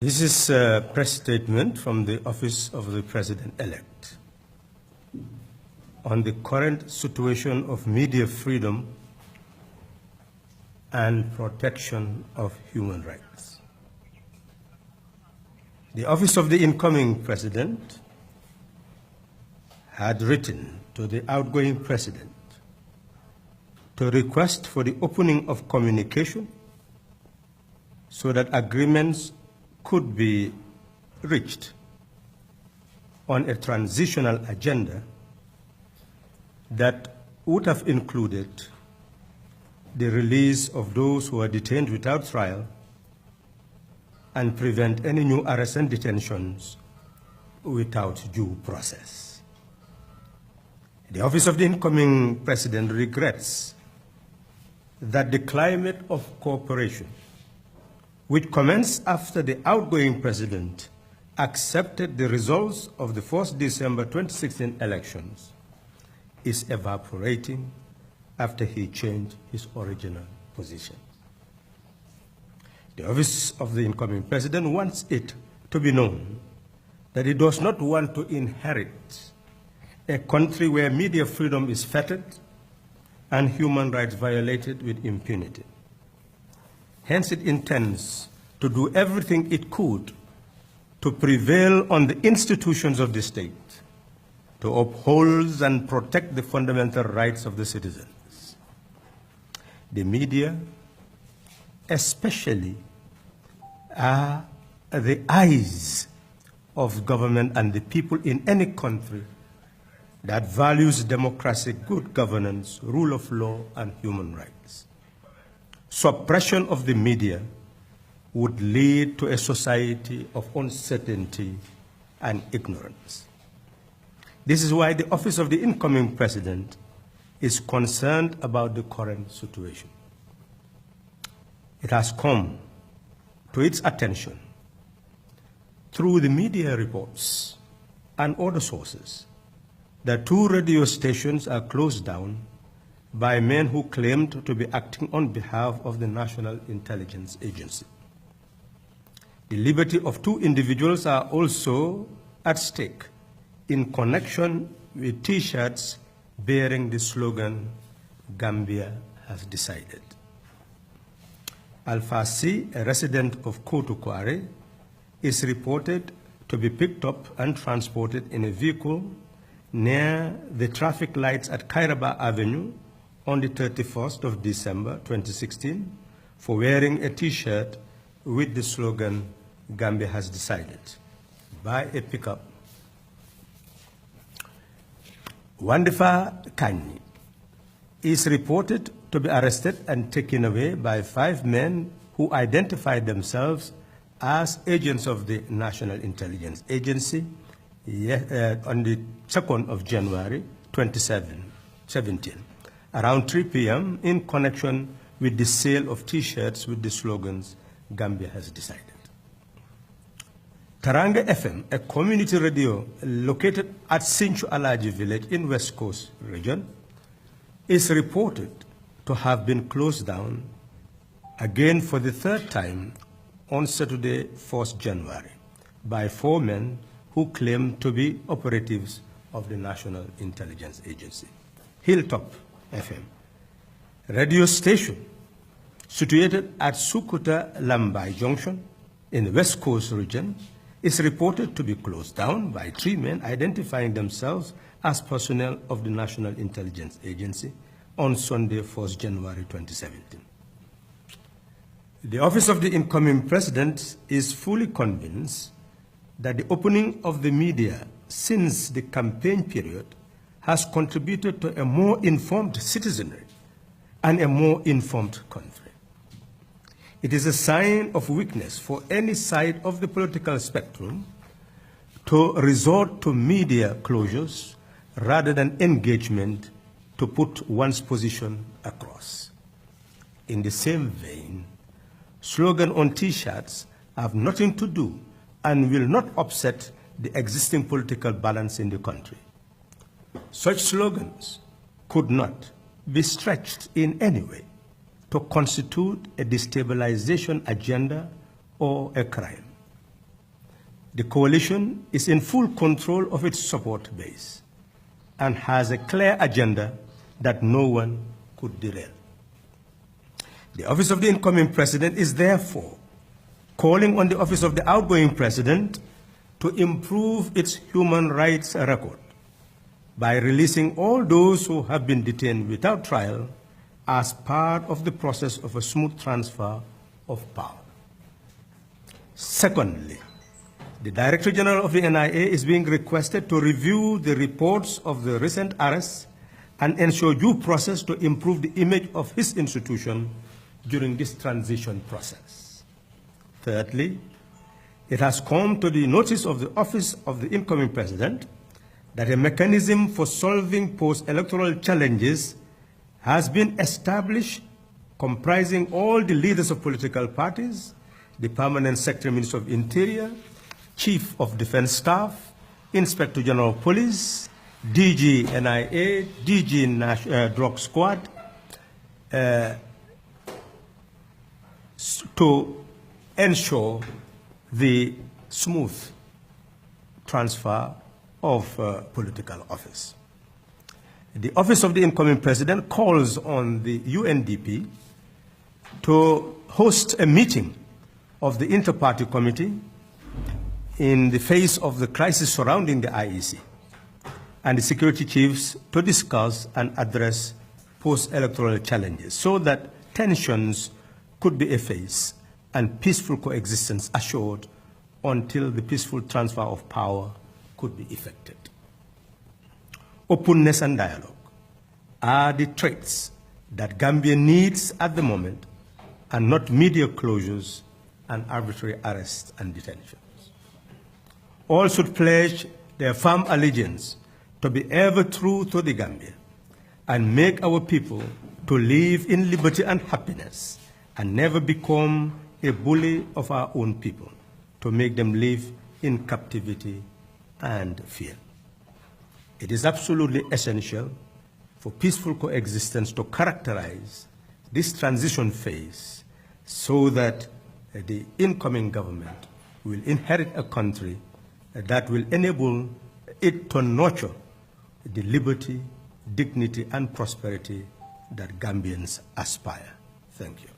This is a press statement from the Office of the President-elect on the current situation of media freedom and protection of human rights. The Office of the incoming President had written to the outgoing President to request for the opening of communication so that agreements could be reached on a transitional agenda that would have included the release of those who are detained without trial and prevent any new arrests and detentions without due process. The Office of the incoming President regrets that the climate of cooperation, which commenced after the outgoing President accepted the results of the 1st December 2016 elections, is evaporating after he changed his original position. The Office of the incoming President wants it to be known that it does not want to inherit a country where media freedom is fettered and human rights violated with impunity. Hence, it intends to do everything it could to prevail on the institutions of the state, to uphold and protect the fundamental rights of the citizens. The media, especially, are the eyes of government and the people in any country that values democracy, good governance, rule of law, and human rights. Suppression of the media would lead to a society of uncertainty and ignorance. This is why the Office of the incoming President is concerned about the current situation. It has come to its attention through the media reports and other sources that 2 radio stations are closed down by men who claimed to be acting on behalf of the National Intelligence Agency. The liberty of 2 individuals are also at stake in connection with T-shirts bearing the slogan, "Gambia has decided." Alfasi, a resident of Kotukware, is reported to be picked up and transported in a vehicle near the traffic lights at Kairaba Avenue on the 31st of December 2016 for wearing a T-shirt with the slogan, "Gambia has decided," by a pickup. Wandifa Kanyi is reported to be arrested and taken away by 5 men who identified themselves as agents of the National Intelligence Agency on the 2nd of January 2017, around 3 p.m. in connection with the sale of T-shirts with the slogans, "Gambia has decided." Taranga FM, a community radio located at Sinchu Alaji village in West Coast region, is reported to have been closed down again for the 3rd time on Saturday, 1st January, by 4 men who claim to be operatives of the National Intelligence Agency. Hilltop FM, radio station situated at Sukuta Lambai Junction in the West Coast region, is reported to be closed down by 3 men identifying themselves as personnel of the National Intelligence Agency on Sunday, 1st January 2017. The Office of the incoming President is fully convinced that the opening of the media since the campaign period has contributed to a more informed citizenry and a more informed country. It is a sign of weakness for any side of the political spectrum to resort to media closures rather than engagement to put one's position across. In the same vein, slogans on T-shirts have nothing to do and will not upset the existing political balance in the country. Such slogans could not be stretched in any way to constitute a destabilization agenda or a crime. The coalition is in full control of its support base and has a clear agenda that no one could derail. The office of the incoming president is therefore calling on the office of the outgoing president to improve its human rights record by releasing all those who have been detained without trial as part of the process of a smooth transfer of power. Secondly, the Director General of the NIA is being requested to review the reports of the recent arrests and ensure due process to improve the image of his institution during this transition process. Thirdly, it has come to the notice of the office of the incoming president that a mechanism for solving post-electoral challenges has been established comprising all the leaders of political parties, the Permanent Secretary Minister of Interior, Chief of Defense Staff, Inspector General of Police, DG NIA, DG Drug Squad, to ensure the smooth transfer of political office. The Office of the Incoming President calls on the UNDP to host a meeting of the Inter-Party Committee in the face of the crisis surrounding the IEC and the security chiefs to discuss and address post-electoral challenges so that tensions could be effaced and peaceful coexistence assured until the peaceful transfer of power could be effected. Openness and dialogue are the traits that Gambia needs at the moment, and not media closures and arbitrary arrests and detentions. All should pledge their firm allegiance to be ever true to the Gambia and make our people to live in liberty and happiness and never become a bully of our own people, to make them live in captivity and fear. It is absolutely essential for peaceful coexistence to characterize this transition phase so that the incoming government will inherit a country that will enable it to nurture the liberty, dignity, and prosperity that Gambians aspire. Thank you.